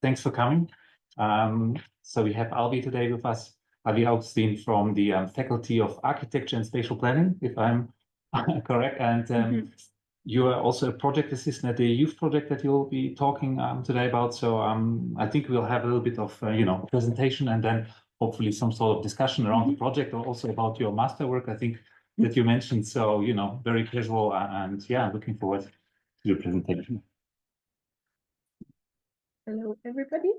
thanks for coming. So we have Alvie today with us, Alvie Augustin from the Faculty of Architecture and Spatial Planning, if I'm correct. And you are also a project assistant at the youth project that you'll be talking today about. So I think we'll have a little bit of, presentation and then hopefully some sort of discussion around the project, or also about your master work, I think, that you mentioned. So, very casual and yeah, looking forward to your presentation. Hello, everybody.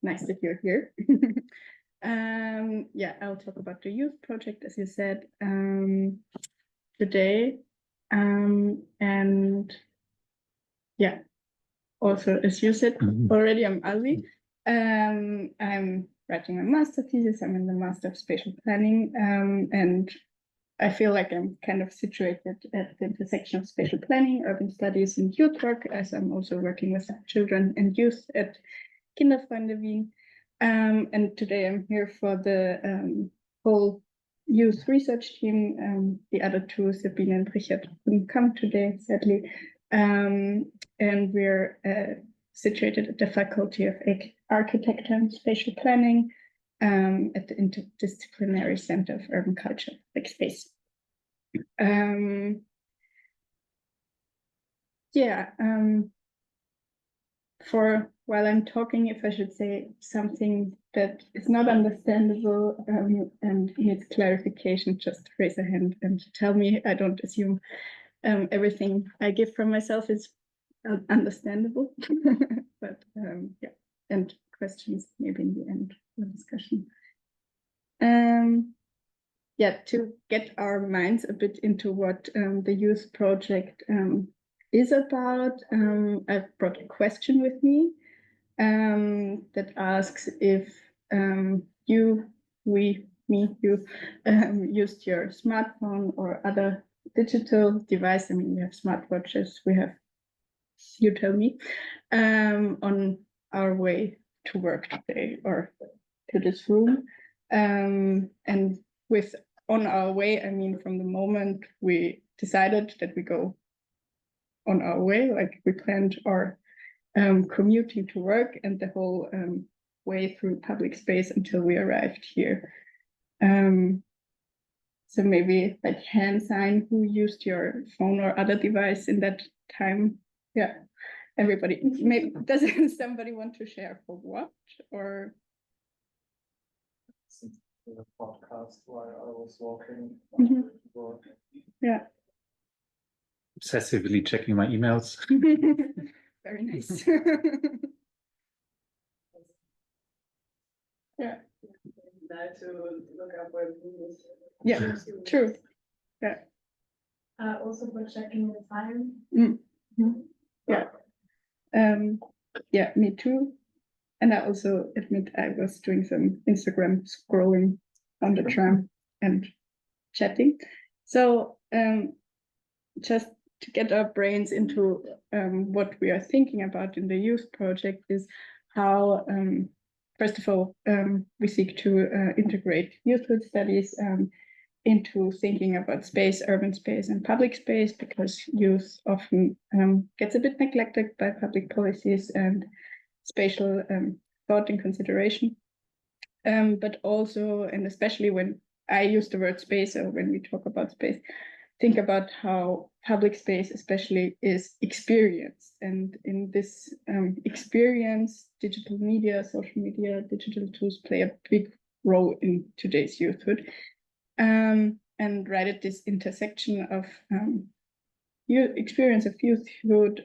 Nice that you're here. Yeah, I'll talk about the youth project, as you said, today. And yeah, also, as you said already, I'm Alvie. I'm writing a master thesis. I'm in the Master of Spatial Planning, and I feel like I'm kind of situated at the intersection of spatial planning, urban studies, and youth work, as I'm also working with children and youth at TU Wien. And today I'm here for the whole youth research team. The other two, Sabine and Richard, couldn't come today, sadly. And we're situated at the Faculty of Architecture and Spatial Planning at the Interdisciplinary Center of Urban Culture, like space. For while I'm talking, if I should say something that is not understandable and needs clarification, just raise a hand and tell me. I don't assume everything I give from myself is understandable, but yeah, and questions maybe in the end of the discussion. Yeah, to get our minds a bit into what the youth project is about, I've brought a question with me that asks if you used your smartphone or other digital device. I mean, we have smartwatches, we have, you tell me, on our way to work today or to this room. And with on our way, I mean, from the moment we decided that we go on our way, like we planned our commuting to work and the whole way through public space until we arrived here. So maybe like hand sign who used your phone or other device in that time. Yeah, everybody. Maybe does somebody want to share for what or? The podcast while I was walking. Yeah. Obsessively checking my emails. Very nice. Yeah. To look up where it is. Yeah, true. Yeah. Also for checking the time. Yeah. Yeah, me too. And I also admit I was doing some Instagram scrolling on the tram and chatting. So just to get our brains into what we are thinking about in the youth project is how, first of all, we seek to integrate youthhood studies into thinking about space, urban space, and public space, because youth often gets a bit neglected by public policies and spatial thought and consideration. But also, and especially when I use the word space, or when we talk about space, think about how public space especially is experienced. And in this experience, digital media, social media, digital tools play a big role in today's youthhood. And right at this intersection of experience of youthhood,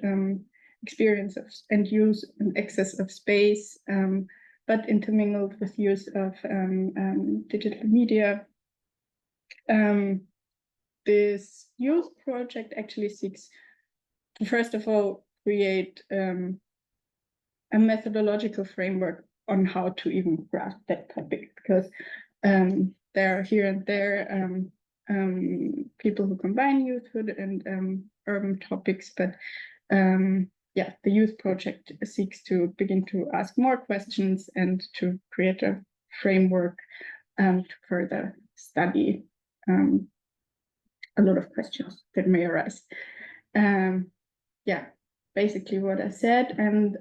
experience of and use and access of space, but intermingled with use of digital media. This youth project actually seeks to, first of all, create a methodological framework on how to even grasp that topic, because there are here and there people who combine youthhood and urban topics, but yeah, the youth project seeks to begin to ask more questions and to create a framework to further study a lot of questions that may arise. Yeah, basically what I said. And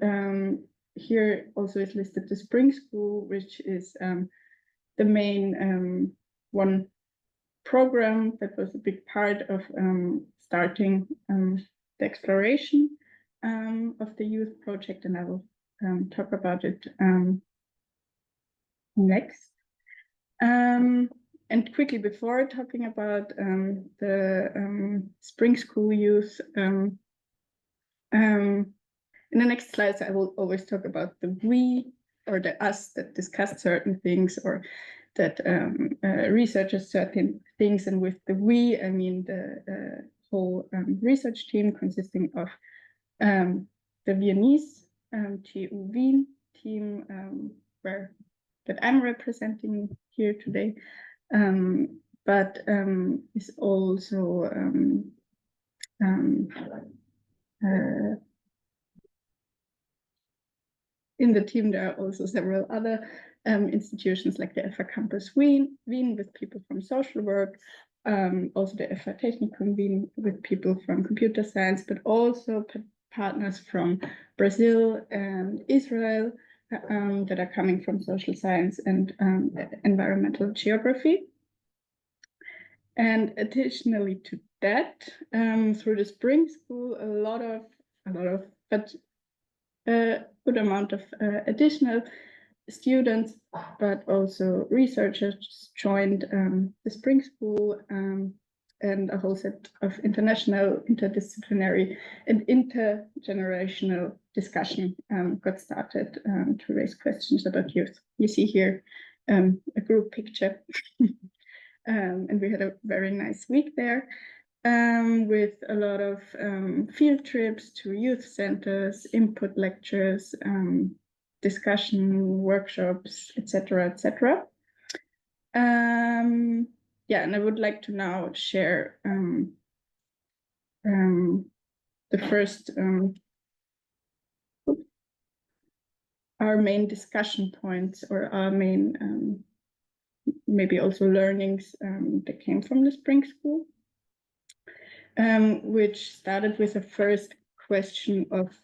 here also is listed the Spring School, which is the main one program that was a big part of starting the exploration of the youth project, and I will talk about it next. And quickly before talking about the Spring School youth, in the next slides, I will always talk about the we or the us that discussed certain things, or that researches certain things. And with the we, I mean the whole research team consisting of the Viennese TU Wien team, that I'm representing here today, but is also in the team. There are also several other institutions like the FH Campus Wien with people from social work, also the FH Technicum Wien with people from computer science, but also partners from Brazil and Israel that are coming from social science and environmental geography. And additionally to that, through the Spring School, a lot of, but a good amount of additional students, but also researchers joined the Spring School, and a whole set of international, interdisciplinary, and intergenerational discussion got started to raise questions about youth. You see here a group picture, and we had a very nice week there. With a lot of field trips to youth centers, input lectures, discussion, workshops, etc., etc. Yeah, and I would like to now share the first, our main discussion points, or our main, maybe also learnings that came from the Spring School. Which started with a first question of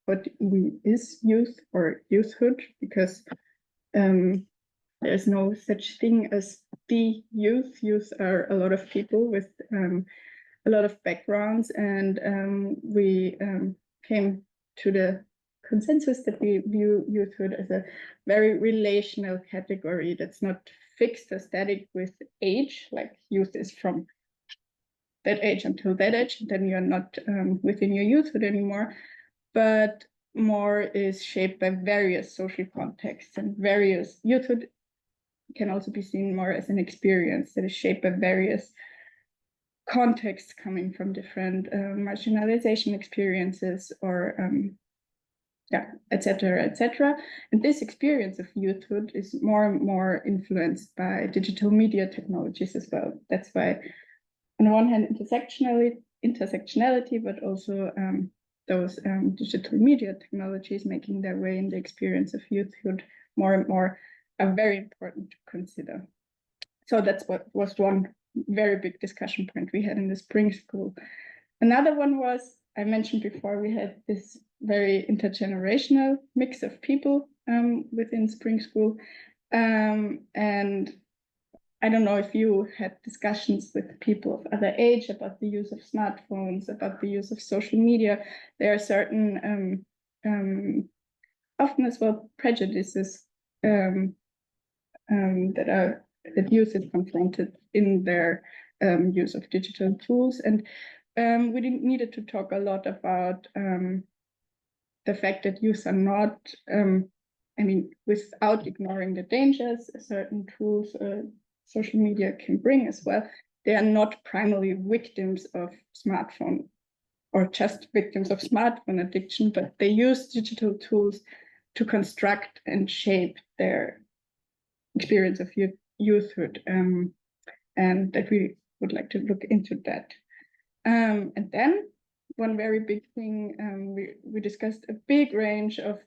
what is youth or youthhood, because there's no such thing as the youth. Youth are a lot of people with a lot of backgrounds, and we came to the consensus that we view youthhood as a very relational category that's not fixed or static with age, like youth is from that age until that age, then you're not within your youthhood anymore, but more is shaped by various social contexts, and various youthhood can also be seen more as an experience that is shaped by various contexts coming from different marginalization experiences, or etc., etc. And this experience of youthhood is more and more influenced by digital media technologies as well. That's why, on one hand, intersectionality, but also those digital media technologies making their way in the experience of youthhood more and more are very important to consider. So that's what was one very big discussion point we had in the Spring School. Another one was, I mentioned before, we had this very intergenerational mix of people within Spring School, and I don't know if you had discussions with people of other age about the use of smartphones, about the use of social media. There are certain, often as well, prejudices that youth is confronted in their use of digital tools. And we needed to talk a lot about the fact that youth are not, I mean, without ignoring the dangers certain tools, social media can bring as well, they are not primarily victims of smartphone, or just victims of smartphone addiction, but they use digital tools to construct and shape their experience of youthhood, and that we would like to look into that. And then one very big thing, we discussed a big range of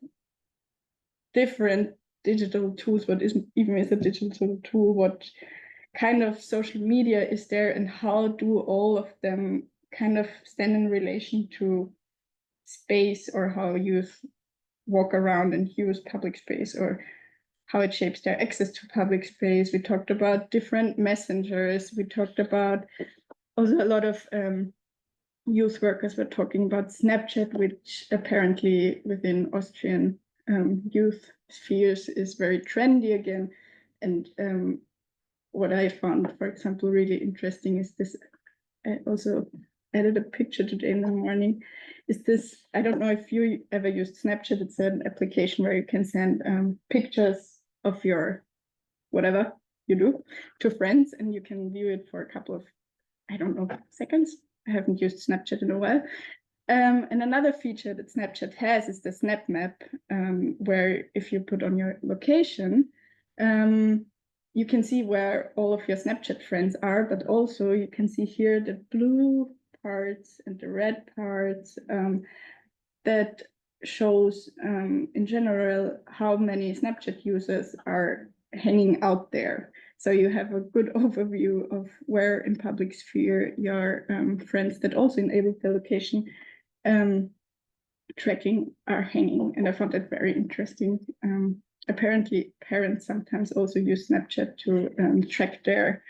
different digital tools. What even is a digital tool? What kind of social media is there, and how do all of them kind of stand in relation to space or how youth walk around and use public space, or how it shapes their access to public space. We talked about different messengers. We talked about also a lot of youth workers were talking about Snapchat, which apparently within Austrian youth spheres is very trendy again. And what I found, for example, really interesting is this. I also added a picture today in the morning. Is this, I don't know if you ever used Snapchat. It's an application where you can send pictures of your whatever you do to friends, and you can view it for a couple of, I don't know, seconds. I haven't used Snapchat in a while. And another feature that Snapchat has is the Snap Map, where if you put on your location, you can see where all of your Snapchat friends are, but also you can see here the blue parts and the red parts that shows in general how many Snapchat users are hanging out there. So you have a good overview of where in public sphere your friends that also enable the location tracking are hanging. And I found that very interesting. Apparently parents sometimes also use Snapchat to track their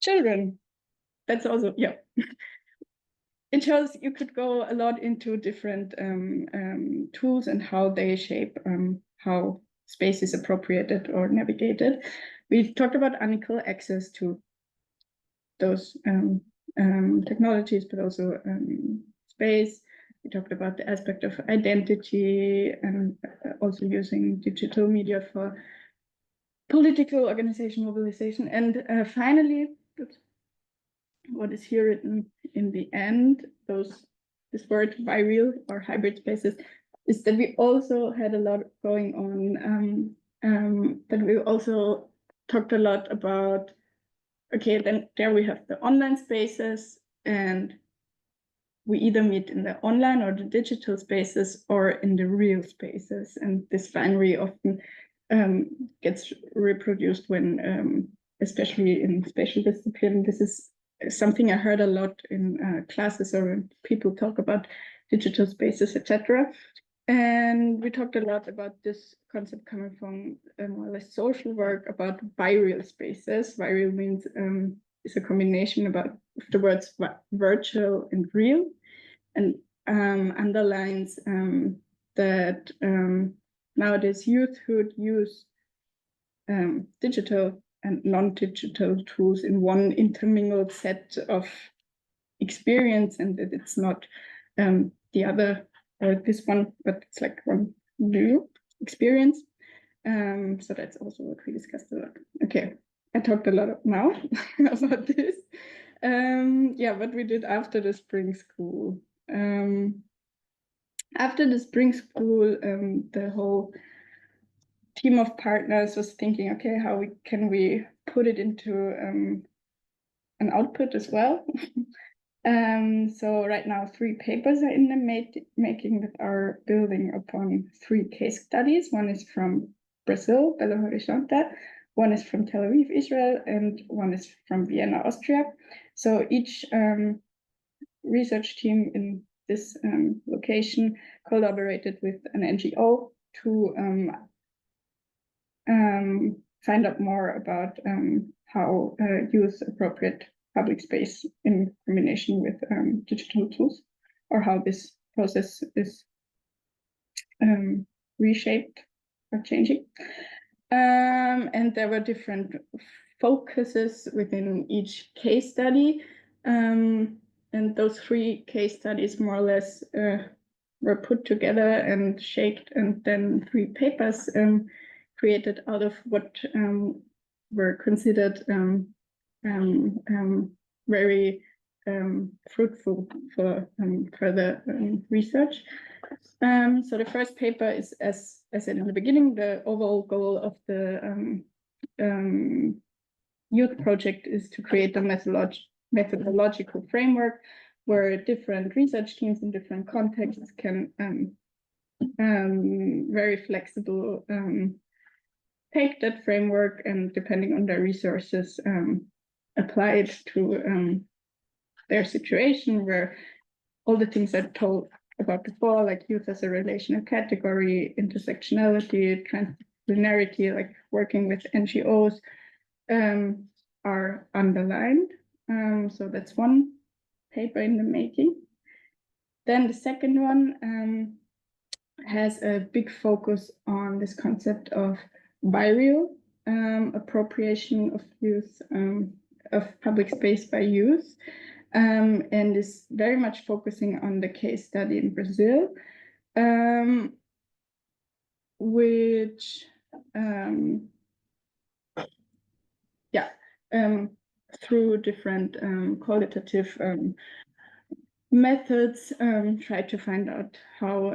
children. That's also, yeah. It shows you could go a lot into different tools and how they shape how space is appropriated or navigated. We've talked about unequal access to those technologies, but also space. We talked about the aspect of identity and also using digital media for political organization mobilization. And finally, what is here written in the end, this word viral or hybrid spaces, is that we also had a lot going on, but we also talked a lot about, okay, then there we have the online spaces, and we either meet in the online or the digital spaces or in the real spaces. And this binary often gets reproduced when, especially in spatial discipline, this is something I heard a lot in classes or when people talk about digital spaces, etc. And we talked a lot about this concept coming from more or less social work about viral spaces. Viral means is a combination about the words virtual and real, and underlines that nowadays youth would use digital and non-digital tools in one intermingled set of experience, and that it's not the other or this one, but it's like one new experience. So that's also what we discussed a lot. Okay, I talked a lot now about this. Yeah, what we did after the spring school. After the spring school, the whole team of partners was thinking, okay, how can we put it into an output as well? So right now 3 papers are in the making that are building upon 3 case studies. One is from Brazil, Belo Horizonte, one is from Tel Aviv, Israel, and one is from Vienna, Austria. So each research team in this location collaborated with an NGO to find out more about how use appropriate public space in combination with digital tools, or how this process is reshaped or changing. And there were different focuses within each case study. And those 3 case studies more or less were put together and shaped, and then 3 papers created out of what were considered very fruitful for further research. So the first paper is, as I said in the beginning, the overall goal of the youth project is to create a methodological framework where different research teams in different contexts can very flexible take that framework and, depending on their resources, apply it to their situation, where all the things I about before, like youth as a relational category, intersectionality, transdisciplinarity, like working with NGOs, are underlined. So that's one paper in the making. Then the second one has a big focus on this concept of viral appropriation of youth, of public space by youth, and is very much focusing on the case study in Brazil, which through different qualitative methods try to find out how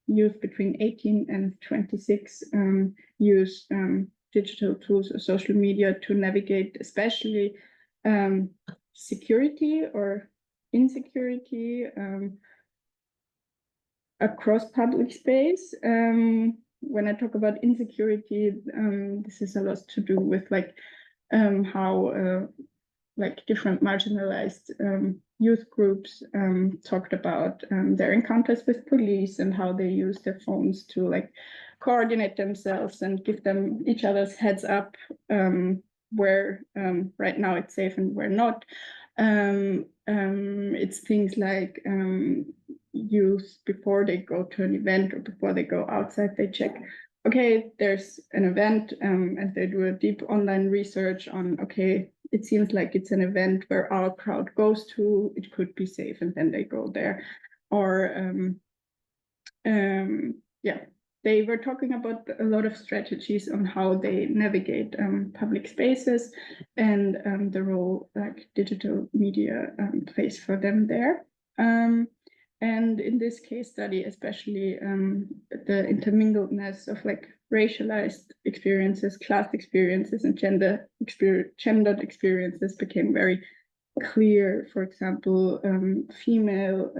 youth between 18 and 26 use digital tools or social media to navigate especially security or insecurity across public space. When I talk about insecurity, this is a lot to do with like how like different marginalized youth groups talked about their encounters with police and how they use their phones to like coordinate themselves and give them each other's heads up where right now it's safe and where not. It's things like youth before they go to an event or before they go outside, they check, okay, there's an event, and they do a deep online research on, okay, it seems like it's an event where our crowd goes to, it could be safe, and then they go there. Or they were talking about a lot of strategies on how they navigate public spaces and the role like digital media plays for them there. And in this case study, especially the intermingledness of like racialized experiences, class experiences, and gendered experiences became very clear. For example, female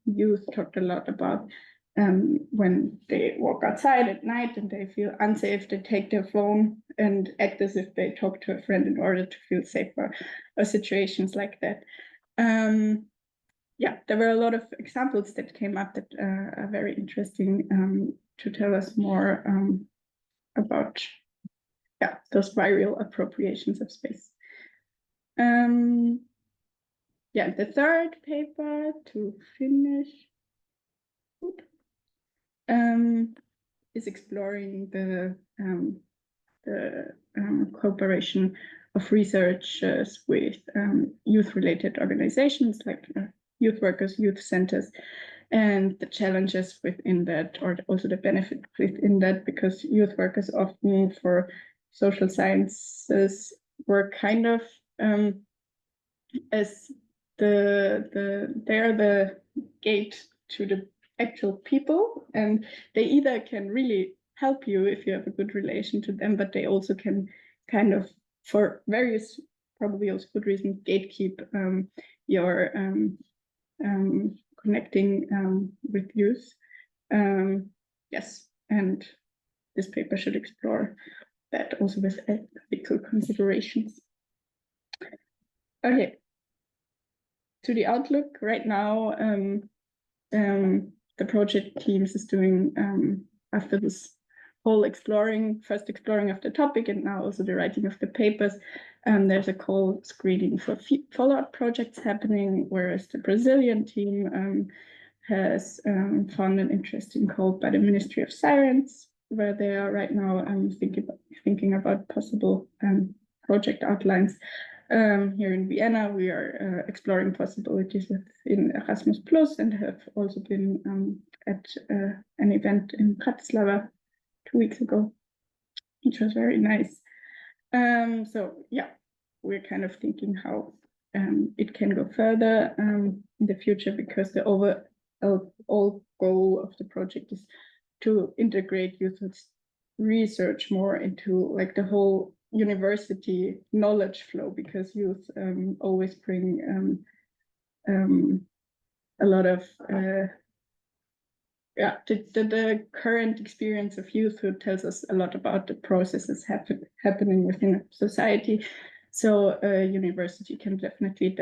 youth talked a lot about when they walk outside at night and they feel unsafe, they take their phone and act as if they talk to a friend in order to feel safer, or situations like that. There were a lot of examples that came up that are very interesting to tell us more about those viral appropriations of space. The third paper to finish is exploring the cooperation of researchers with youth-related organizations like youth workers, youth centers, and the challenges within that, or also the benefit within that, because youth workers often for social sciences work kind of as they're the gate to the actual people, and they either can really help you if you have a good relation to them, but they also can kind of, for various probably also good reasons, gatekeep your connecting with youth. Yes, and this paper should explore that also with ethical considerations. Okay, to the outlook right now, the project teams is doing, after this whole first exploring of the topic and now also the writing of the papers, there's a call screening for follow-up projects happening, whereas the Brazilian team has found an interesting call by the Ministry of Science, where they are right now thinking about possible project outlines. Here in Vienna, we are exploring possibilities within Erasmus Plus, and have also been at an event in Bratislava 2 weeks ago, which was very nice. So yeah, we're kind of thinking how it can go further in the future, because the overall goal of the project is to integrate youth research more into like the whole university knowledge flow, because youth always bring a lot of the current experience of youthhood tells us a lot about the processes happening within a society. So university can definitely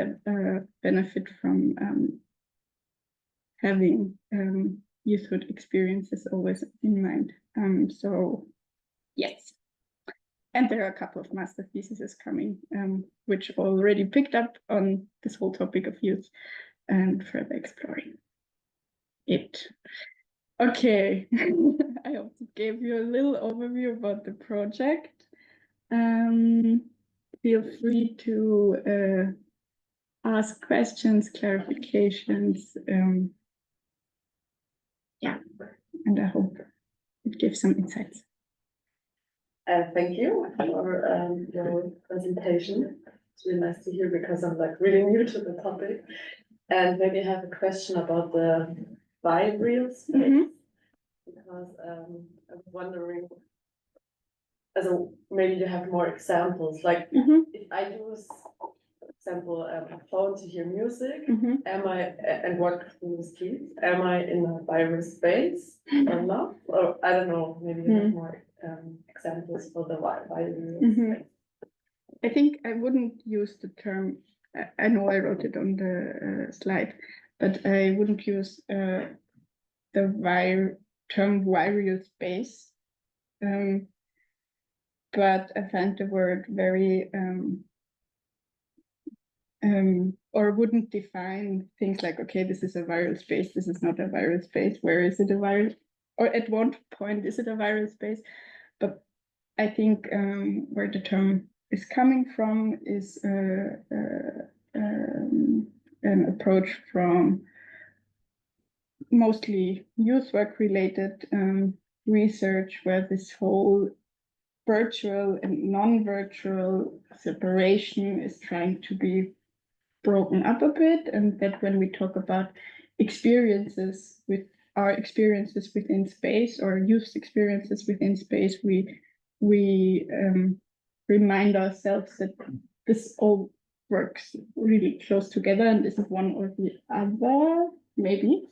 benefit from having youthhood experiences always in mind. So yes. And there are a couple of master theses coming, which already picked up on this whole topic of youth and further exploring it. Okay, I hope it gave you a little overview about the project. Feel free to ask questions, clarifications. Yeah, and I hope it gives some insights. Thank you for your presentation. It's really nice to hear because I'm like really new to the topic. And maybe I have a question about the bi-real space, because I was wondering, maybe you have more examples, like if I use, for example, a phone to hear music, am I, and walk through the streets, am I in a bi-real space or not? Or I don't know, maybe you have more examples for the bi-real space. I think I wouldn't use the term, I know I wrote it on the slide, but I wouldn't use the term viral space. But I find the word very, or wouldn't define things like, okay, this is a viral space, this is not a viral space, where is it a viral, or at what point is it a viral space? But I think where the term is coming from is an approach from mostly youth work related research, where this whole virtual and non-virtual separation is trying to be broken up a bit, and that when we talk about experiences with our experiences within space or youth's experiences within space, we remind ourselves that this all works really close together, and this is one or the other, maybe.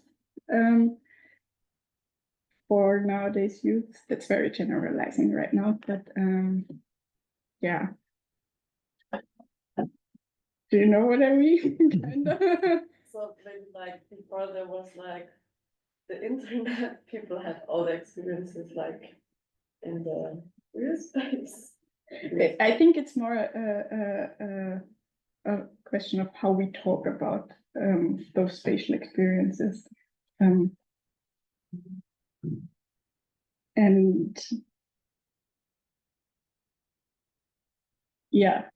For nowadays youth, that's very generalizing right now, but yeah. Do you know what I mean? Kinda. So maybe like before there was like the internet, people had all the experiences like in the real space. I think it's more a question of how we talk about those spatial experiences. And yeah.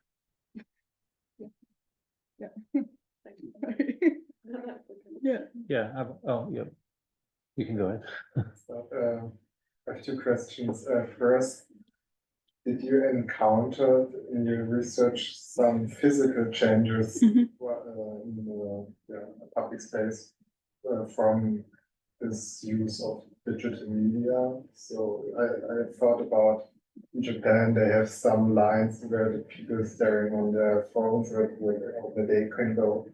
Yeah. Yeah. Oh, yeah. You can go ahead. So, I have two questions. First, did you encounter in your research some physical changes in the public space from this use of digital media? So I thought about in Japan, they have some lines where the people staring on their phones where they can go.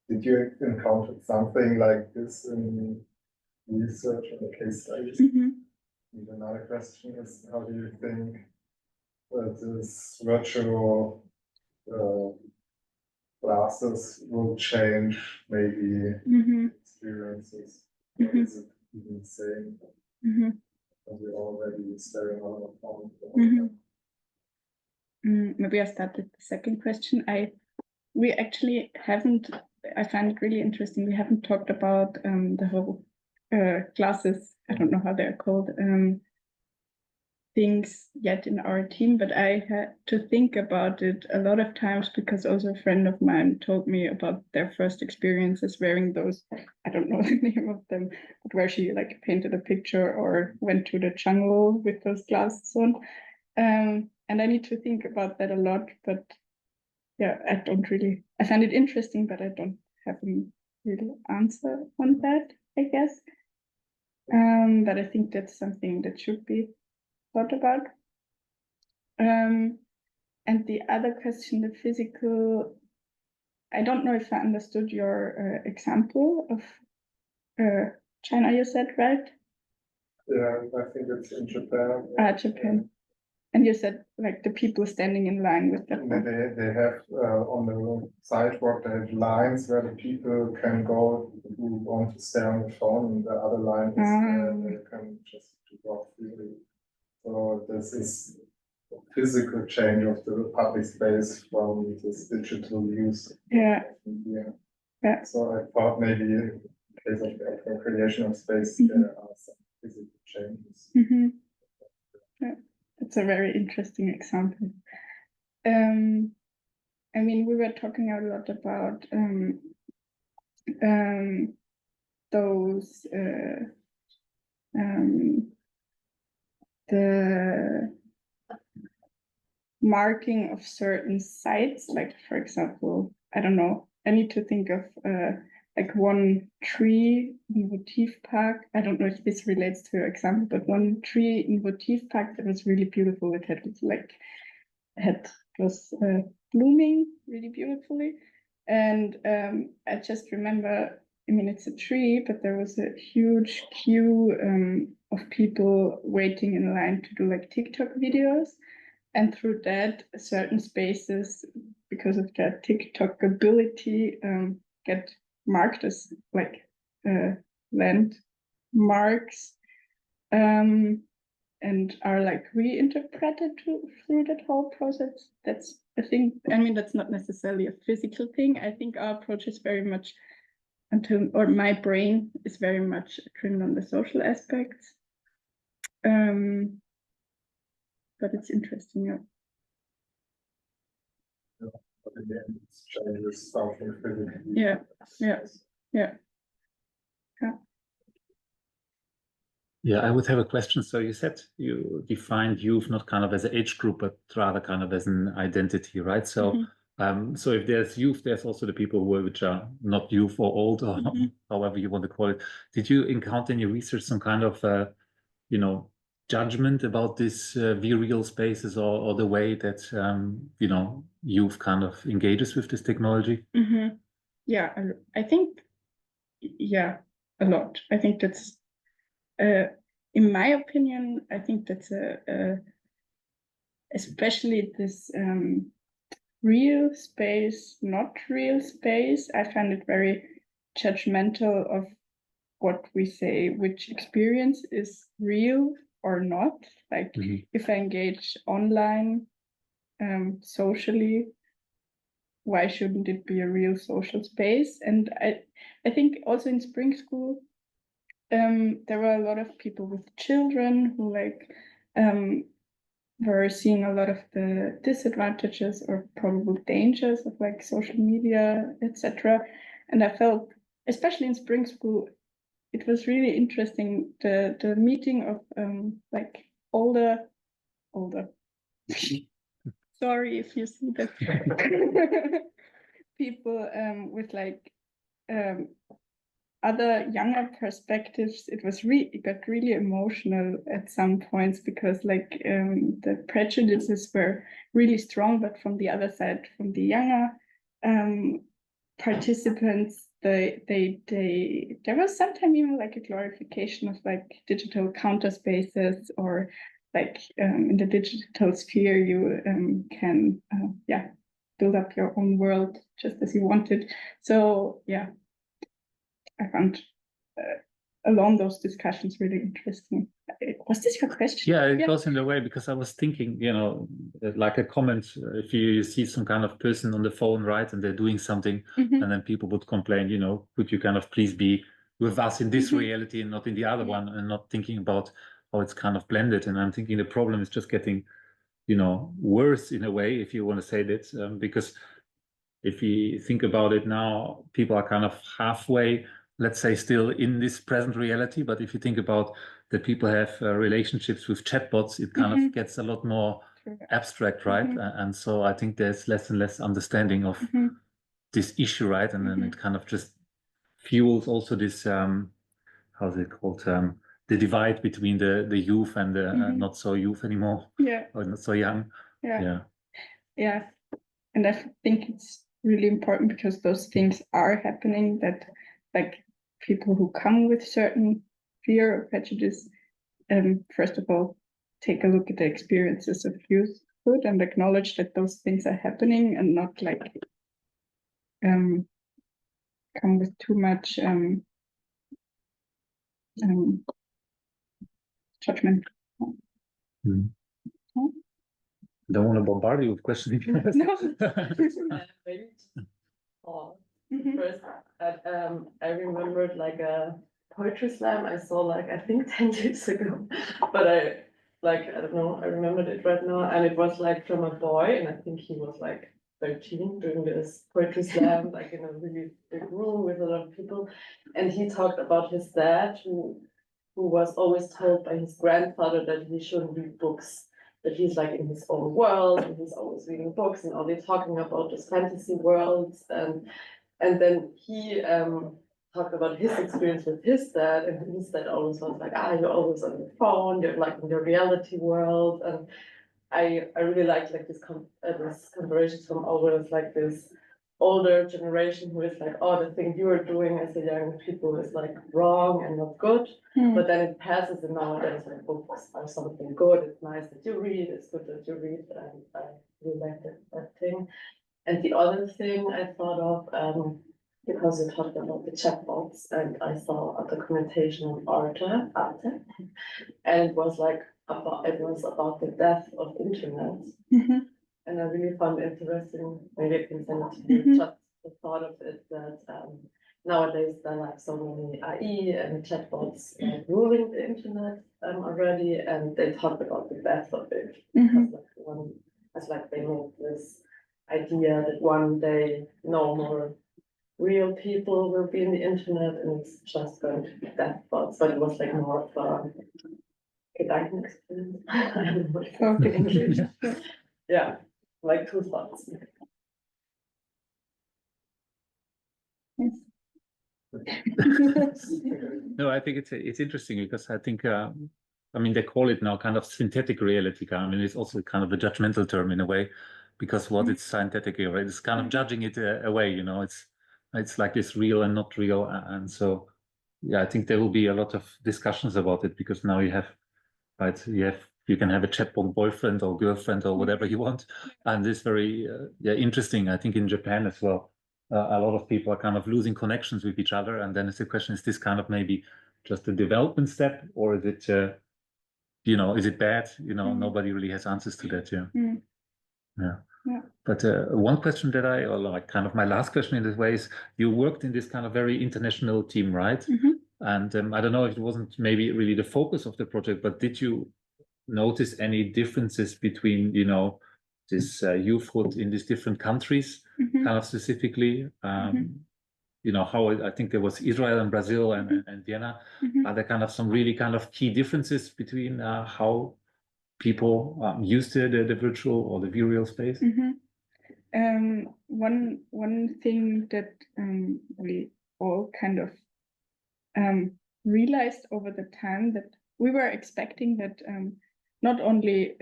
Did you encounter something like this in research or the case studies? And another question is, how do you think this virtual classes will change maybe experiences? Or is it even the same? Are we already staring on our phone? Maybe I start with the second question. We actually haven't, I find it really interesting, we haven't talked about the whole classes, I don't know how they're called, things yet in our team, but I had to think about it a lot of times because also a friend of mine told me about their first experiences wearing those, I don't know the name of them, but where she like painted a picture or went to the jungle with those glasses on. And I need to think about that a lot, but yeah, I find it interesting, but I don't have a real answer on that, I guess. But I think that's something that should be thought about. And the other question, the physical, I don't know if I understood your example of China, you said, right? Yeah, I think it's in Japan. Japan. And you said like the people standing in line with the phone. They have on the sidewalk, they have lines where the people can go who want to stay on the phone, and the other line is they can just walk freely. So this is a physical change of the public space from this digital use. Yeah. Yeah. So I thought maybe in case of the appropriation of space, there are some physical changes. Yeah. That's a very interesting example. I mean, we were talking a lot about those the marking of certain sites, like for example, I don't know, I need to think of like one tree in Votive Park. I don't know if this relates to your example, but one tree in Votive Park that was really beautiful. It was blooming really beautifully, and I just remember. I mean, it's a tree, but there was a huge queue of people waiting in line to do like TikTok videos. And through that, certain spaces, because of their TikTok ability, get marked as like landmarks, and are like reinterpreted through that whole process. That's a thing. I mean, that's not necessarily a physical thing. I think our approach is very much my brain is very much trimmed on the social aspects. But it's interesting, yeah. But again, it's changes something physically. Yeah. Yeah, I would have a question. So you said you defined youth not kind of as an age group, but rather kind of as an identity, right? So so if there's youth, there's also the people which are not youth or old, or however you want to call it. Did you encounter in your research some kind of judgment about this virial spaces or the way that youth kind of engages with this technology? Yeah, I think a lot. I think that's in my opinion, I think that's especially this real space, not real space. I find it very judgmental of what we say, which experience is real or not. Like if I engage online, socially, why shouldn't it be a real social space? And I think also in spring school, there were a lot of people with children who were seeing a lot of the disadvantages or probable dangers of like social media, etc. And I felt, especially in spring school, it was really interesting the meeting of like older. Sorry if you see that. People with like other younger perspectives. It got really emotional at some points because like the prejudices were really strong, but from the other side, from the younger participants, there was sometimes even like a glorification of like digital counter spaces, or like in the digital sphere you can build up your own world just as you wanted. So yeah, I found along those discussions really interesting. Was this your question? Yeah, it goes in the way, because I was thinking, like a comment, if you see some kind of person on the phone, right, and they're doing something, and then people would complain, could you kind of please be with us in this reality and not in the other one, and not thinking about how it's kind of blended. And I'm thinking the problem is just getting, worse in a way, if you want to say that, because if you think about it now, people are kind of halfway, let's say, still in this present reality. But if you think about that people have relationships with chatbots, it kind of gets a lot more abstract, right? And so I think there's less and less understanding of this issue, right? And then it kind of just fuels also this, how's it called? The divide between the youth and the not so youth anymore. Yeah. Or not so young. Yeah. And I think it's really important because those things are happening, that like people who come with certain fear or prejudice, first of all, take a look at the experiences of youthhood and acknowledge that those things are happening, and not like come with too much judgment. Don't want to bombard you with questions. No. Maybe just pause. First, I remembered like a poetry slam I saw like I think 10 years ago, but I don't know, I remembered it right now, and it was like from a boy, and I think he was like 13 doing this poetry slam like in a really big room with a lot of people, and he talked about his dad who was always told by his grandfather that he shouldn't read books, that he's like in his own world and he's always reading books and only talking about this fantasy worlds, and then he talked about his experience with his dad, and his dad always was like, you're always on your phone, you're like in your reality world. And I really liked like this comparison from always like this older generation who is like, the thing you are doing as a young people is like wrong and not good. But then it passes, and nowadays like books are something good. It's nice that you read, it's good that you read, and I really like that thing. And the other thing I thought of, because we talked about the chatbots, and I saw a documentation on Arte, and it was about the death of internet. And I really found it interesting. Maybe I can send it to you. Just the thought of it that nowadays there are like so many AI and chatbots ruling the internet already, and they talk about the death of it. Because they made this idea that one day no more real people will be in the internet, and it's just going to be deathbots. But it was like more of a Gedankenexperiment. I don't know what it's in English. Yeah, like two thoughts. No, I think it's interesting because I think they call it now kind of synthetic reality. I mean, it's also kind of a judgmental term in a way, because what it's synthetic, right? It's kind of judging it away. It's like it's real and not real, and so I think there will be a lot of discussions about it, because now you can have a chatbot boyfriend or girlfriend or whatever you want, and it's very interesting. I think in Japan as well, a lot of people are kind of losing connections with each other, and then it's the question: is this kind of maybe just a development step, or is it is it bad? Nobody really has answers to that. Yeah. But one question that or like kind of my last question in this way is, you worked in this kind of very international team, right? And I don't know if it wasn't maybe really the focus of the project, but did you notice any differences between, this youthhood in these different countries, kind of specifically? How I think there was Israel and Brazil and Vienna. Are there kind of some really kind of key differences between how people use the virtual or the visual space? One thing that we all kind of realized over the time, that we were expecting that not only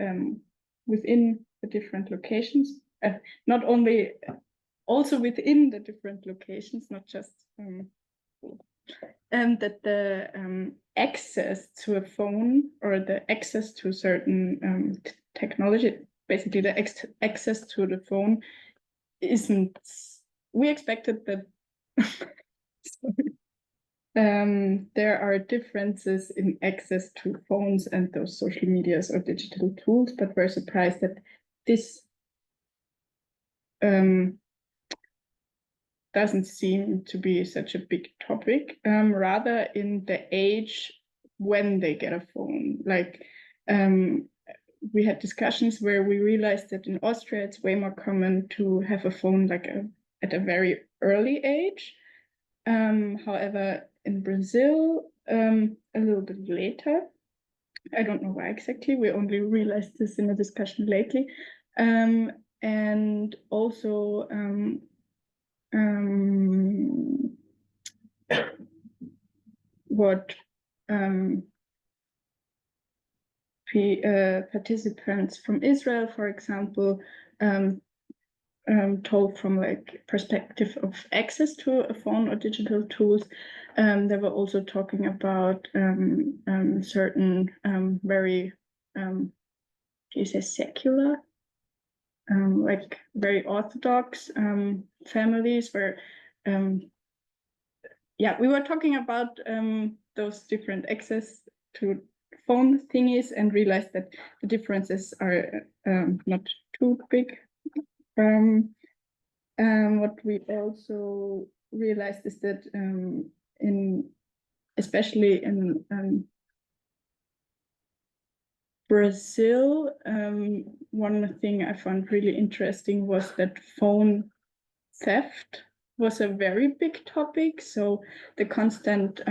within the different locations, not only also within the different locations, not just that the access to a phone or the access to certain technology, basically the access to the phone isn't, we expected that there are differences in access to phones and those social medias or digital tools, but we're surprised that this doesn't seem to be such a big topic, rather in the age when they get a phone. Like we had discussions where we realized that in Austria it's way more common to have a phone at a very early age. However, in Brazil, a little bit later. I don't know why exactly. We only realized this in a discussion lately. And also what participants from Israel, for example, told from like perspective of access to a phone or digital tools. They were also talking about certain very you say secular, like very orthodox families where, yeah, we were talking about those different access to phone thingies and realized that the differences are not too big. What we also realized is that especially in Brazil, one thing I found really interesting was that phone theft was a very big topic. So the constant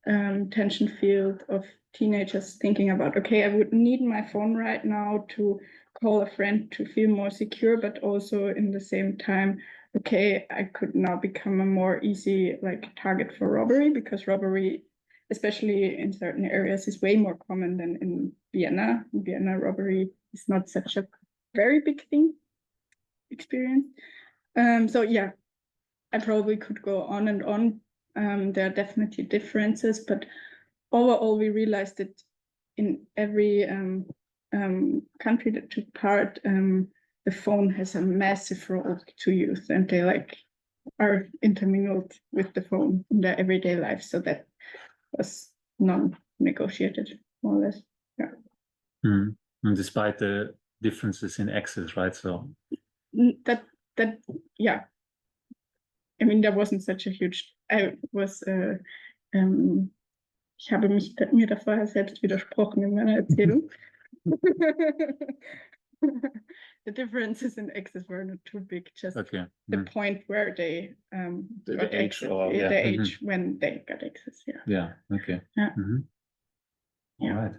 tension field of teenagers thinking about, okay, I would need my phone right now to call a friend to feel more secure, but also in the same time, okay, I could now become a more easy target for robbery, because robbery, especially in certain areas, is way more common than in Vienna. In Vienna, robbery is not such a very big experience. So yeah, I probably could go on and on. There are definitely differences, but overall, we realized that in every country that took part, the phone has a massive role to youth, and they are intermingled with the phone in their everyday life. So that was non-negotiated, more or less. Yeah. And despite the differences in access, right? So that yeah. I mean, there wasn't such a huge. Ich habe mir da vorher selbst widersprochen in meiner Erzählung. The differences in access were not too big, just the point where they got age access, or the age when they got access. Yeah. Yeah. Okay. Yeah. All right.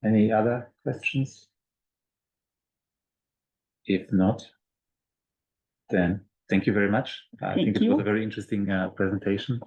Any other questions? If not, then thank you very much. I think it was a very interesting presentation.